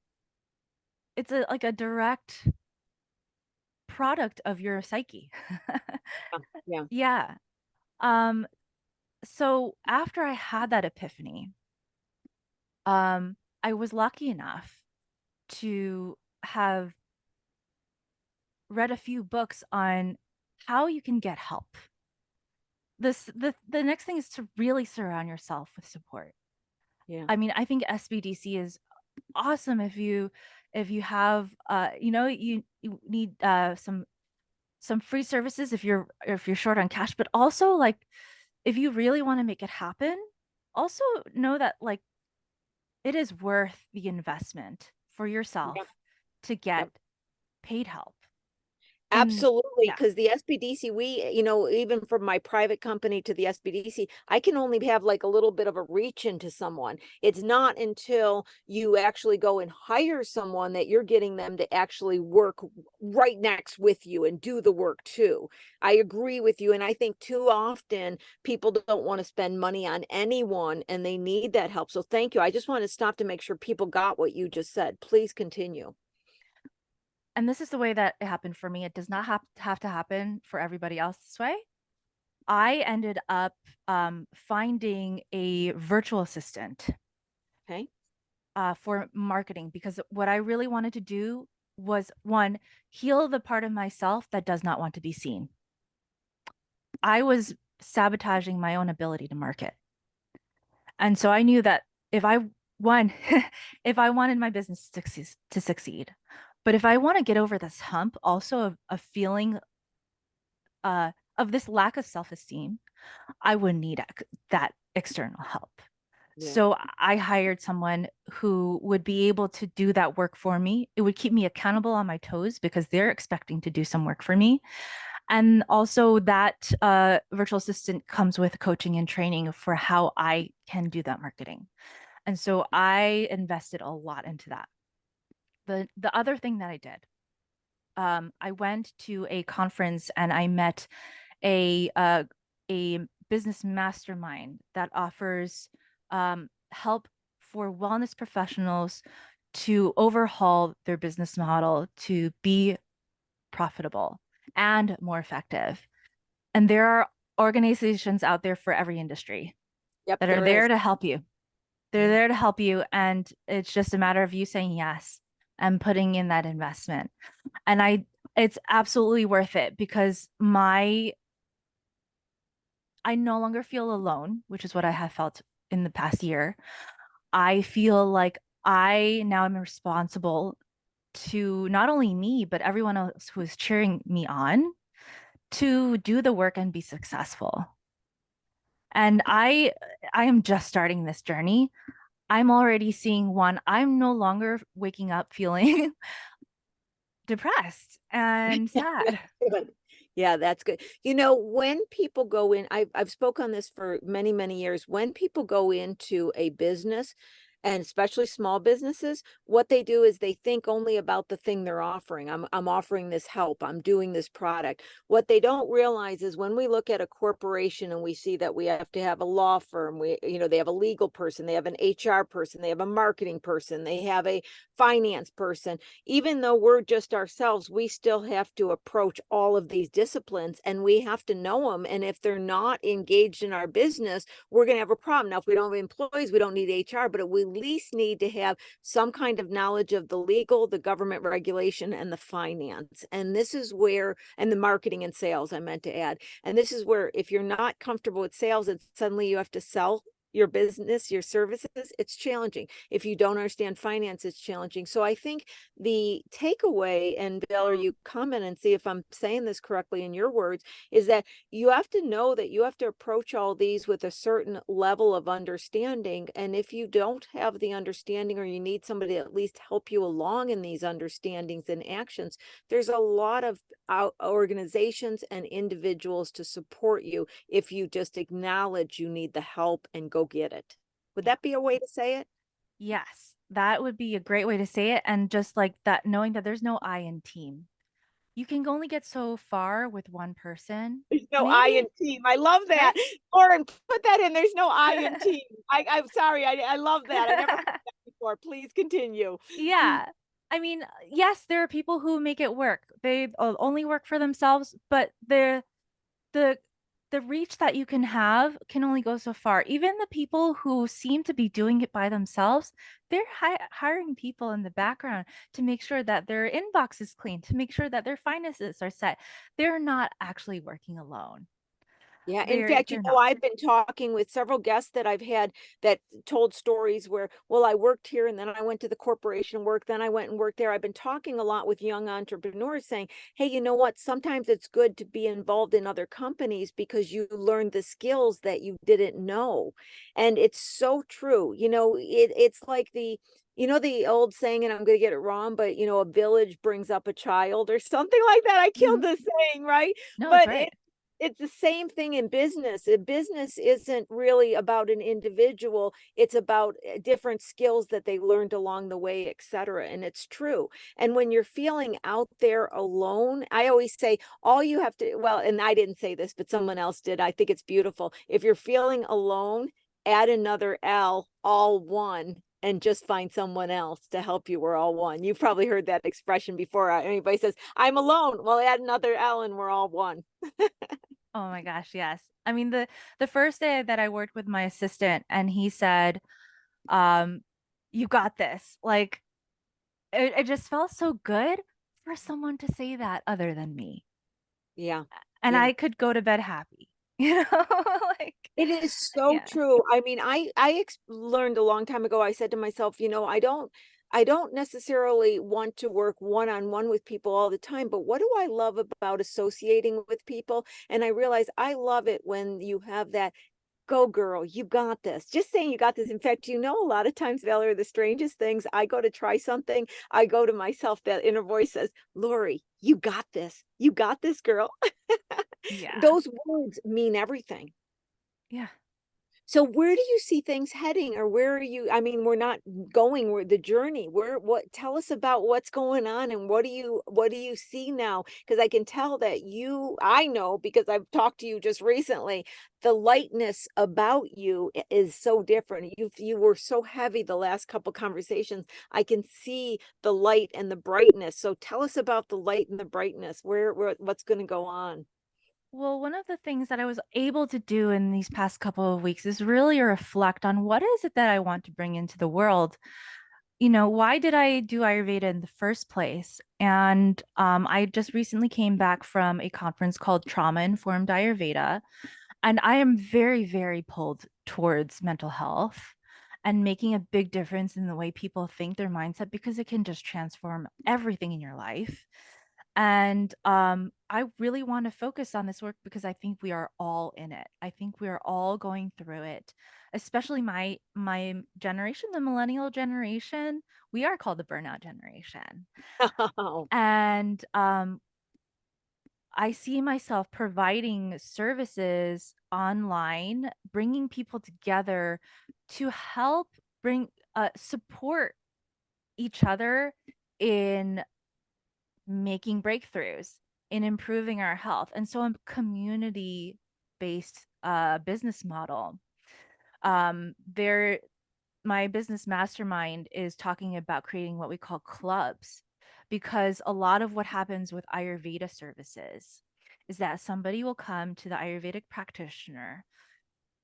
it's like a direct product of your psyche. Yeah. Yeah. Um, so after I had that epiphany, I was lucky enough to have read a few books on how you can get help. The next thing is to really surround yourself with support. Yeah. I mean, I think SBDC is awesome if you have you need some free services if you're short on cash, but also like if you really want to make it happen, also know that like it is worth the investment for yourself Yep. to get Yep. paid help. And Absolutely, yeah, because the SBDC, we, even from my private company to the SBDC, I can only have like a little bit of a reach into someone. It's not until you actually go and hire someone that you're getting them to actually work right next with you and do the work too. I agree with you. And I think too often people don't want to spend money on anyone and they need that help. So thank you. I just want to stop to make sure people got what you just said. Please continue. and this is the way that it happened for me. It does not have to happen for everybody else this way. I ended up finding a virtual assistant Okay. for marketing, because what I really wanted to do was, one, heal the part of myself that does not want to be seen. I was sabotaging my own ability to market. And so I knew that if I, one, if I wanted my business to succeed, but if I want to get over this hump also of a feeling of this lack of self-esteem, I would need that external help. Yeah. So I hired someone who would be able to do that work for me. It would keep me accountable on my toes because they're expecting to do some work for me. And also that virtual assistant comes with coaching and training for how I can do that marketing. And so I invested a lot into that. The other thing that I did, I went to a conference and I met a business mastermind that offers help for wellness professionals to overhaul their business model to be profitable and more effective. And there are organizations out there for every industry Yep, that are there there is. to help you. They're there to help you. And it's just a matter of you saying yes and putting in that investment. And it's absolutely worth it because I no longer feel alone, which is what I have felt in the past year. I feel like I now am responsible to not only me, but everyone else who is cheering me on to do the work and be successful. And I am just starting this journey. I'm already seeing one. I'm no longer waking up feeling depressed and sad. Good. Yeah, that's good. When people go in, I've spoke on this for many, many years. When people go into a business, and especially small businesses, what they do is they think only about the thing they're offering. I'm offering this help. I'm doing this product. What they don't realize is when we look at a corporation and we see that we have to have a law firm, they have a legal person, they have an HR person, they have a marketing person, they have a finance person. Even though we're just ourselves, we still have to approach all of these disciplines and we have to know them. And if they're not engaged in our business, we're going to have a problem. Now, if we don't have employees, we don't need HR, but we at least need to have some kind of knowledge of the legal, the government regulation, and the finance. And this is where, and the marketing and sales, I meant to add. And this is where, if you're not comfortable with sales and suddenly you have to sell your business, your services, it's challenging. If you don't understand finance, it's challenging. So I think the takeaway, and Valerie, you comment and see if I'm saying this correctly in your words, is that you have to know that you have to approach all these with a certain level of understanding. And if you don't have the understanding, or you need somebody to at least help you along in these understandings and actions, there's a lot of organizations and individuals to support you if you just acknowledge you need the help and go get it. Would Yeah. that be a way to say it? Yes, that would be a great way to say it. And just like that, knowing that there's no I in team. You can only get so far with one person. There's no I Maybe, in team. I love that. right? Lauren, put that in. There's no I in team. I'm sorry. I love that. I never heard that before. Please continue. Yeah. I mean, yes, there are people who make it work. They only work for themselves, but the the reach that you can have can only go so far. Even the people who seem to be doing it by themselves, they're hiring people in the background to make sure that their inbox is clean, to make sure that their finances are set. They're not actually working alone. Yeah, in They're fact, they're not. I've been talking with several guests that I've had that told stories where, well, I worked here and then I went to the corporation work, then I went and worked there. I've been talking a lot with young entrepreneurs saying, hey, you know what? Sometimes it's good to be involved in other companies because you learn the skills that you didn't know. And it's so true. It's like the old saying, and I'm going to get it wrong, but a village brings up a child or something like that. I killed Mhm. the saying, right? No, it's But right. it's the same thing in business. A business isn't really about an individual. It's about different skills that they learned along the way, et cetera. And it's true. And when you're feeling out there alone, I always say all you have to, well, and I didn't say this, but someone else did. I think it's beautiful. If you're feeling alone, add another L, all one, and just find someone else to help you. We're all one. You've probably heard that expression before. Anybody says, I'm alone. Well, add another L and we're all one. Oh my gosh, yes. I mean, the first day that I worked with my assistant and he said, um, you got this. Like it just felt so good for someone to say that other than me. Yeah. And Yeah. I could go to bed happy. You know, like It is so yeah. true. I mean, I learned a long time ago. I said to myself, I don't necessarily want to work one-on-one with people all the time, but what do I love about associating with people? And I realize I love it when you have that go girl, you got this. Just saying you got this. In fact, a lot of times, Valerie, the strangest things, I go to try something, I go to myself, that inner voice says, Lori, you got this. You got this, girl. Yeah. Those words mean everything. Yeah. So where do you see things heading, or where are you? I mean, we're not going, we're the journey. Tell us about what's going on and what do you see now? Because I can tell that I know because I've talked to you just recently, the lightness about you is so different. You were so heavy the last couple conversations. I can see the light and the brightness. So tell us about the light and the brightness. What's going to go on? Well, one of the things that I was able to do in these past couple of weeks is really reflect on what is it that I want to bring into the world. Why did I do Ayurveda in the first place? And I just recently came back from a conference called Trauma Informed Ayurveda. And I am very, very pulled towards mental health and making a big difference in the way people think, their mindset, because it can just transform everything in your life. And I really want to focus on this work because I think we are all in it. I think we are all going through it, especially my generation, the millennial generation. We are called the burnout generation. And I see myself providing services online, bringing people together to help bring support each other in making breakthroughs, in improving our health. And so a community based business model. There My business mastermind is talking about creating what we call clubs, because a lot of what happens with Ayurveda services is that somebody will come to the Ayurvedic practitioner.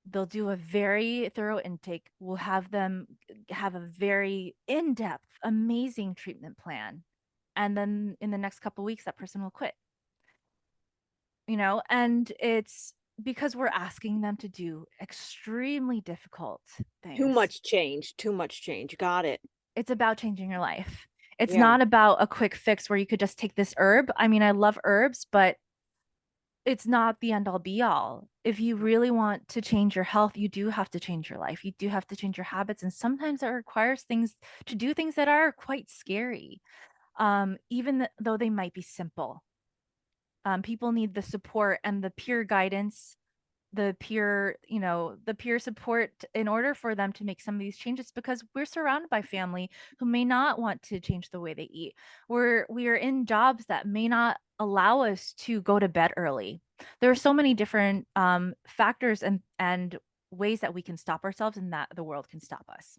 They'll do a very thorough intake. We'll have them have a very in-depth, amazing treatment plan. And then in the next couple of weeks, that person will quit. And it's because we're asking them to do extremely difficult Too things. much change, too much change. Got it. It's about changing your life. It's Yeah. not about a quick fix where you could just take this herb. I mean, I love herbs, but it's not the end all be all. If you really want to change your health, you do have to change your life. You do have to change your habits. And sometimes it requires things to do things that are quite scary, though they might be simple. People need the support and the peer guidance the peer, the peer support in order for them to make some of these changes, because we're surrounded by family who may not want to change the way they eat. We are in jobs that may not allow us to go to bed early. There are so many different factors and ways that we can stop ourselves and that the world can stop us.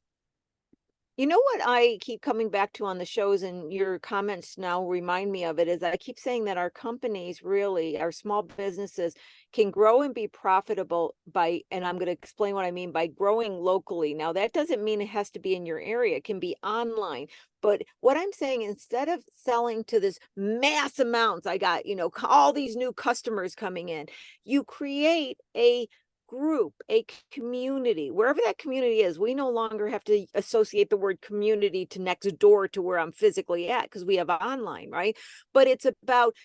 You know what I keep coming back to on the shows, and your comments now remind me of it, is I keep saying that our companies really, our small businesses can grow and be profitable by, and I'm going to explain what I mean by growing locally. Now, that doesn't mean it has to be in your area. It can be online. But what I'm saying, instead of selling to this mass amounts, I got, all these new customers coming in, you create a group, a community, wherever that community is. We no longer have to associate the word community to next door to where I'm physically at, because we have online, right? But it's about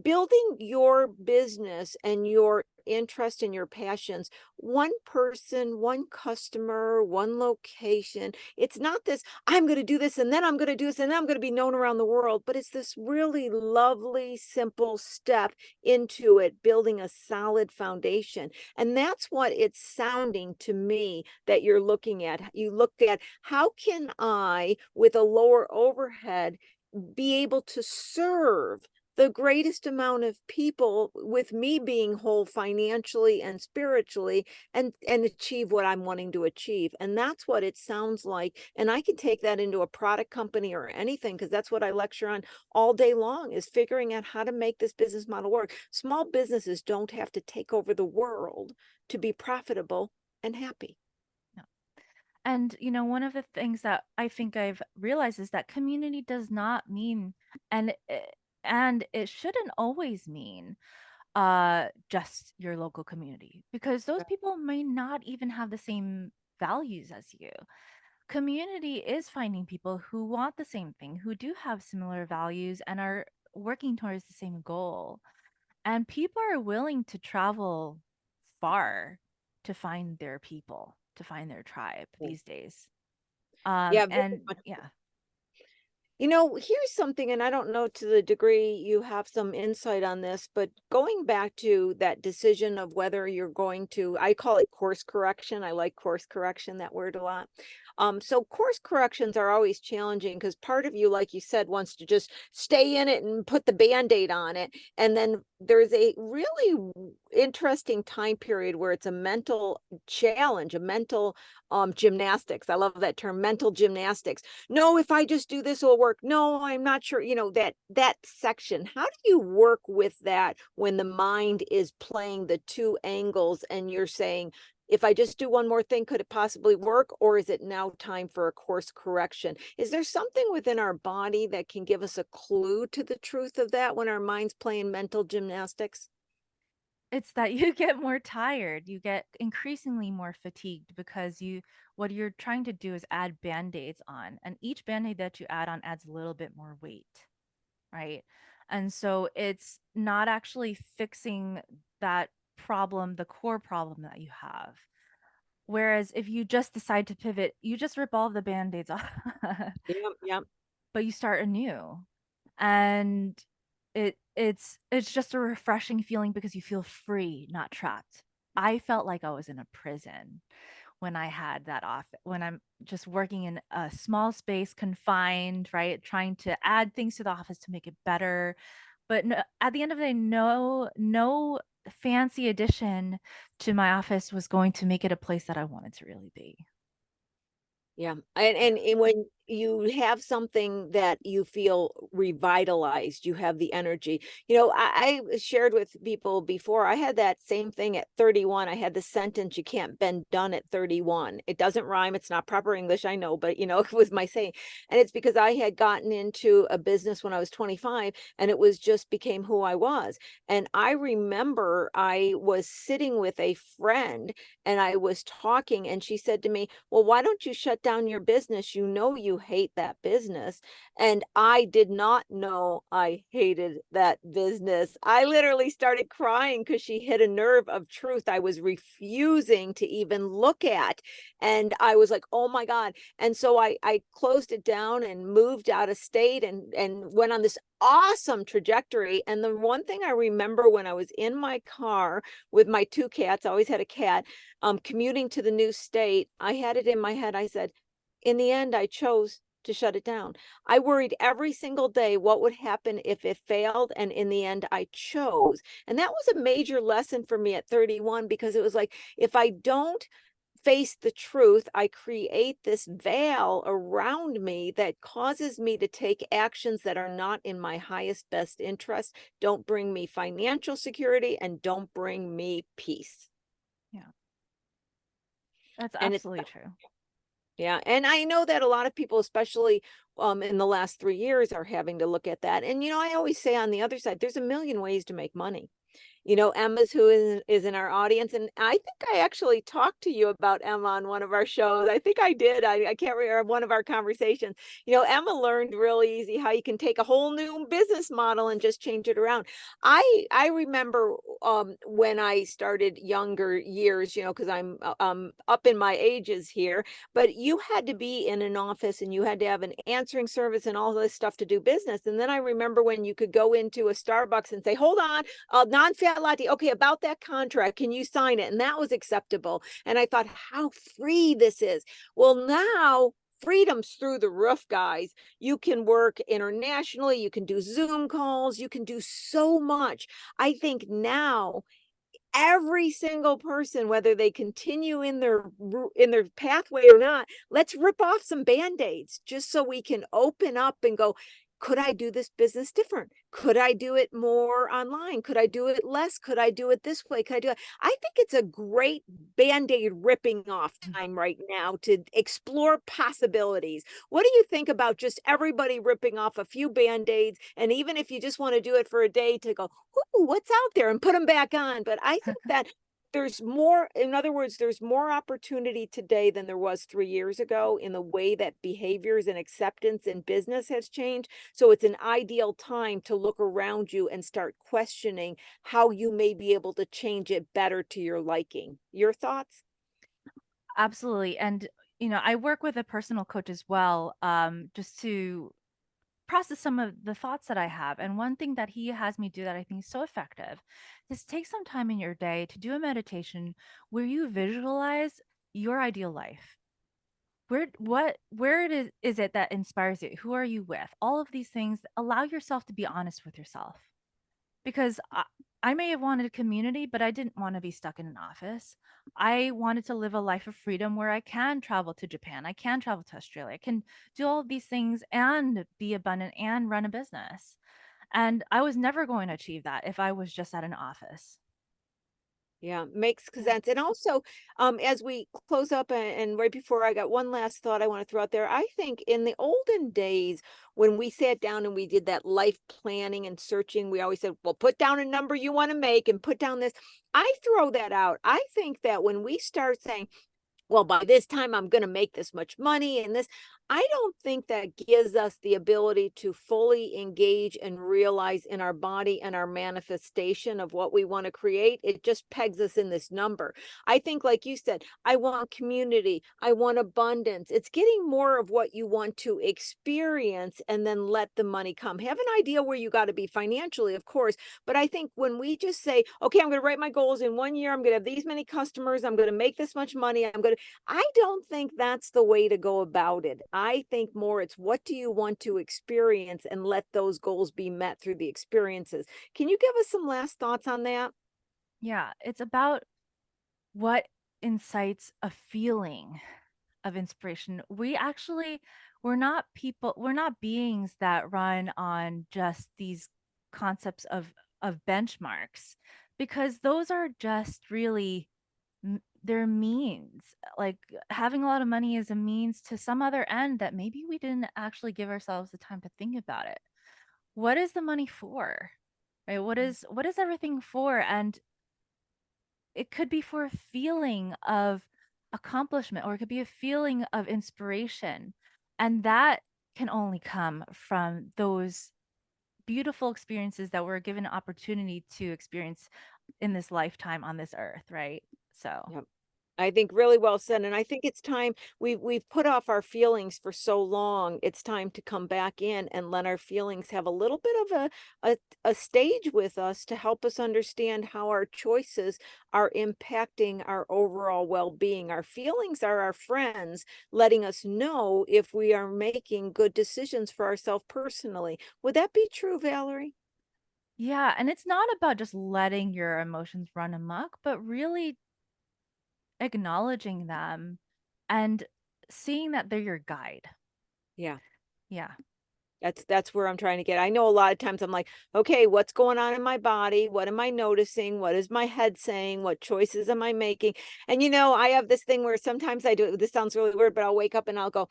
building your business and your interest and your passions, one person, one customer, one location. It's not this, I'm going to do this and then I'm going to do this and then I'm going to be known around the world, but it's this really lovely, simple step into it, building a solid foundation. And that's what it's sounding to me that you're looking at. You look at, how can I, with a lower overhead, be able to serve the greatest amount of people with me being whole financially and spiritually, and achieve what I'm wanting to achieve. And that's what it sounds like. And I can take that into a product company or anything, because that's what I lecture on all day long, is figuring out how to make this business model work. Small businesses don't have to take over the world to be profitable and happy. And, one of the things that I think I've realized is that community does not mean, and it shouldn't always mean just your local community, because those people may not even have the same values as you. Community is finding people who want the same thing, who do have similar values and are working towards the same goal. And people are willing to travel far to find their people, to find their tribe these days. Yeah, very And much. yeah. Here's something, and I don't know to the degree you have some insight on this, but going back to that decision of whether you're going to, I call it course correction. I like course correction, that word, a lot. So course corrections are always challenging, because part of you, like you said, wants to just stay in it and put the Band-Aid on it. And then there's a really interesting time period where it's a mental challenge, a mental gymnastics. I love that term, mental gymnastics. No, if I just do this, it'll work. No, I'm not sure. That section. How do you work with that when the mind is playing the two angles and you're saying, if I just do one more thing, could it possibly work? Or is it now time for a course correction? Is there something within our body that can give us a clue to the truth of that when our mind's playing mental gymnastics? It's that you get more tired, you get increasingly more fatigued, because what you're trying to do is add band-aids on, and each band-aid that you add on adds a little bit more weight, right? And so it's not actually fixing that problem, the core problem that you have. Whereas if you just decide to pivot, you just rip all of the band-aids off. Yeah, yeah. But you start anew. And it's just a refreshing feeling, because you feel free, not trapped. I felt like I was in a prison when I had that off, when I'm just working in a small space, confined, right? Trying to add things to the office to make it better. But no, at the end of the day, no fancy addition to my office was going to make it a place that I wanted to really be. Yeah. And when you have something that you feel revitalized, you have the energy. I shared with people before, I had that same thing at 31. I had the sentence, you can't been done at 31. It doesn't rhyme. It's not proper English, I know, but it was my saying. And it's because I had gotten into a business when I was 25, and it was just became who I was. And I remember I was sitting with a friend and I was talking, and she said to me, well, why don't you shut down your business? You to hate that business. And I did not know I hated that business. I literally started crying because she hit a nerve of truth I was refusing to even look at. And I was like, oh my God. And so I closed it down and moved out of state and went on this awesome trajectory. And the one thing I remember when I was in my car with my two cats, I always had a cat, commuting to the new state, I had it in my head. I said, in the end, I chose to shut it down. I worried every single day what would happen if it failed. And in the end, I chose. And that was a major lesson for me at 31, because it was like, if I don't face the truth, I create this veil around me that causes me to take actions that are not in my highest best interest, don't bring me financial security, and don't bring me peace. Yeah, that's And absolutely true. yeah, and I know that a lot of people, especially in the last 3 years, are having to look at that. And I always say on the other side, there's a million ways to make money. Emma's who is in our audience. And I think I actually talked to you about Emma on one of our shows. I think I did. I can't remember one of our conversations. Emma learned really easy how you can take a whole new business model and just change it around. I remember when I started younger years, because I'm up in my ages here, but you had to be in an office and you had to have an answering service and all this stuff to do business. And then I remember when you could go into a Starbucks and say, hold on, non-fat latte. Okay, about that contract, can you sign it? And that was acceptable. And I thought, how free this is. Well, now freedom's through the roof, guys. You can work internationally. You can do Zoom calls. You can do so much. I think now every single person, whether they continue in their pathway or not, let's rip off some band-aids just so we can open up and go, could I do this business different? Could I do it more online? Could I do it less? Could I do it this way? Could I do it? I think it's a great band-aid ripping off time right now to explore possibilities. What do you think about just everybody ripping off a few band-aids? And even if you just want to do it for a day, to go, ooh, what's out there, and put them back on. But I think that there's more, in other words, there's more opportunity today than there was 3 years ago in the way that behaviors and acceptance in business has changed. So it's an ideal time to look around you and start questioning how you may be able to change it better to your liking. Your thoughts? Absolutely. And, I work with a personal coach as well, just to process some of the thoughts that I have. And one thing that he has me do that I think is so effective is take some time in your day to do a meditation where you visualize your ideal life. Where is it that inspires you? Who are you with? All of these things, allow yourself to be honest with yourself. Because I may have wanted a community, but I didn't want to be stuck in an office. I wanted to live a life of freedom where I can travel to Japan, I can travel to Australia, I can do all of these things and be abundant and run a business. And I was never going to achieve that if I was just at an office. Yeah, makes sense. And also, as we close up and right before, I got one last thought I want to throw out there. I think in the olden days, when we sat down and we did that life planning and searching, we always said, well, put down a number you want to make and put down this. I throw that out. I think that when we start saying, well, by this time I'm going to make this much money and this, I don't think that gives us the ability to fully engage and realize in our body and our manifestation of what we want to create. It just pegs us in this number. I think, like you said, I want community, I want abundance. It's getting more of what you want to experience and then let the money come. Have an idea where you got to be financially, of course, but I think when we just say, okay, I'm going to write my goals in 1 year, I'm going to have these many customers, I'm going to make this much money, I don't think that's the way to go about it. I think more it's what do you want to experience and let those goals be met through the experiences. Can you give us some last thoughts on that? Yeah, it's about what incites a feeling of inspiration. We're not beings that run on just these concepts of benchmarks, because those are just really they're means. Like, having a lot of money is a means to some other end that maybe we didn't actually give ourselves the time to think about it. What is the money for? Right? What is everything for? And it could be for a feeling of accomplishment, or it could be a feeling of inspiration. And that can only come from those beautiful experiences that we're given an opportunity to experience in this lifetime on this earth, right? So, Yep. I think really well said. And I think it's time we've put off our feelings for so long. It's time to come back in and let our feelings have a little bit of a stage with us to help us understand how our choices are impacting our overall well-being. Our feelings are our friends, letting us know if we are making good decisions for ourselves personally. Would that be true, Valerie? yeah, and it's not about just letting your emotions run amok, but really acknowledging them and seeing that they're your guide. Yeah. Yeah. That's where I'm trying to get. I know a lot of times I'm like, okay, what's going on in my body? What am I noticing? What is my head saying? What choices am I making? And I have this thing where sometimes I do, this sounds really weird, but I'll wake up and I'll go,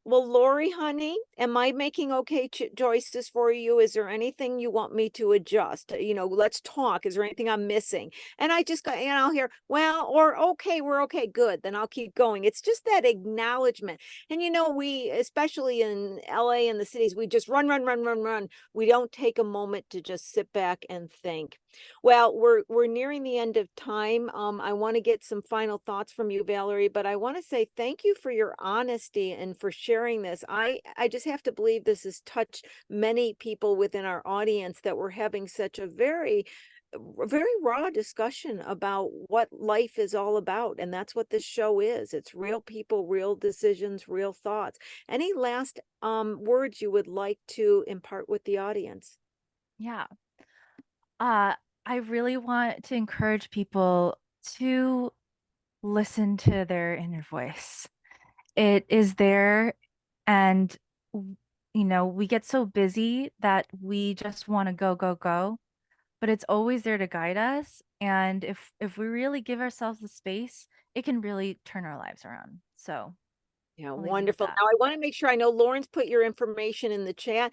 well, Lori, honey, am I making okay choices for you? Is there anything you want me to adjust? Let's talk. Is there anything I'm missing? And I just go, and I'll hear, well, or okay, we're okay, good. Then I'll keep going. It's just that acknowledgement. And we, especially in LA and the cities, we just run, run, run, run, run. We don't take a moment to just sit back and think. Well, we're nearing the end of time. I want to get some final thoughts from you, Valerie, but I want to say thank you for your honesty and for sharing this. I just have to believe this has touched many people within our audience, that we're having such a very raw discussion about what life is all about. And that's what this show is. It's real people, real decisions, real thoughts. Any last words you would like to impart with the audience? Yeah. Uh, I really want to encourage people to listen to their inner voice. It is there, and we get so busy that we just want to go, go, go, but it's always there to guide us. And if we really give ourselves the space, it can really turn our lives around. So Yeah, I'll leave you with wonderful. that. Now, I want to make sure, I know Lauren's put your information in the chat.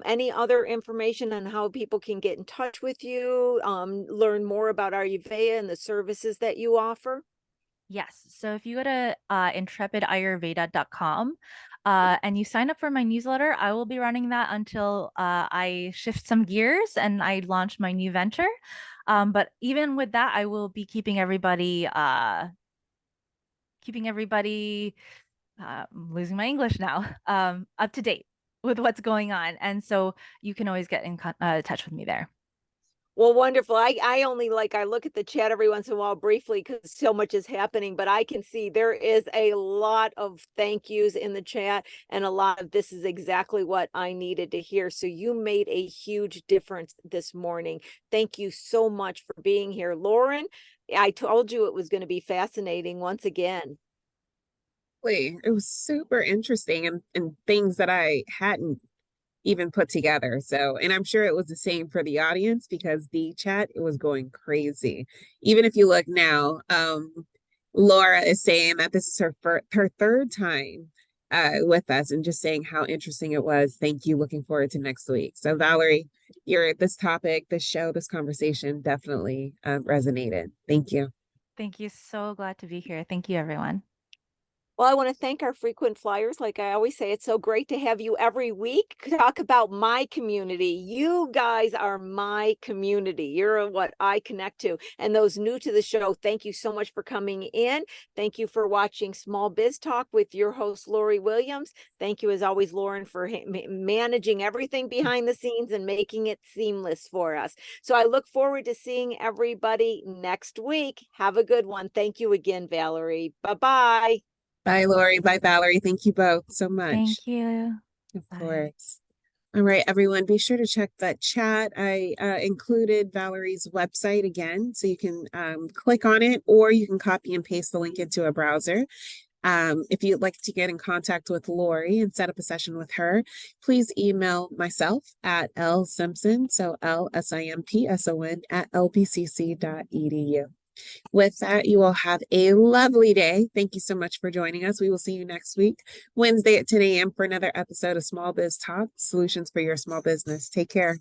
Any other information on how people can get in touch with you, learn more about Ayurveda and the services that you offer? Yes. So if you go to intrepidayurveda.com and you sign up for my newsletter, I will be running that until I shift some gears and I launch my new venture. But even with that, I will be keeping everybody I'm losing my English now, up to date with what's going on. And so you can always get in touch with me there. Well, wonderful. I only I look at the chat every once in a while briefly because so much is happening, but I can see there is a lot of thank yous in the chat, and a lot of this is exactly what I needed to hear. So you made a huge difference this morning. Thank you so much for being here. Lauren, I told you it was going to be fascinating once again. It was super interesting, and things that I hadn't even put together. So, and I'm sure it was the same for the audience because the chat, it was going crazy. Even if you look now, Laura is saying that this is her third time with us, and just saying how interesting it was. Thank you. Looking forward to next week. So Valerie, this topic, this show, this conversation definitely resonated. Thank you. Thank you. So glad to be here. Thank you, everyone. Well, I want to thank our frequent flyers. Like I always say, it's so great to have you every week talk about my community. You guys are my community. You're what I connect to. And those new to the show, thank you so much for coming in. Thank you for watching Small Biz Talk with your host, Lori Williams. Thank you, as always, Lauren, for managing everything behind the scenes and making it seamless for us. So I look forward to seeing everybody next week. Have a good one. Thank you again, Valerie. Bye-bye. Bye, Lori. Bye, Valerie. Thank you both so much. Thank you. Of Bye. course. All right, everyone, be sure to check that chat. I included Valerie's website again, so you can click on it, or you can copy and paste the link into a browser. If you'd like to get in contact with Lori and set up a session with her, please email myself at lsimpson, so LSIMPSON @lbcc.edu. With that, you all have a lovely day. Thank you so much for joining us. We will see you next week, Wednesday at 10 a.m. for another episode of Small Biz Talk, Solutions for Your Small Business. Take care.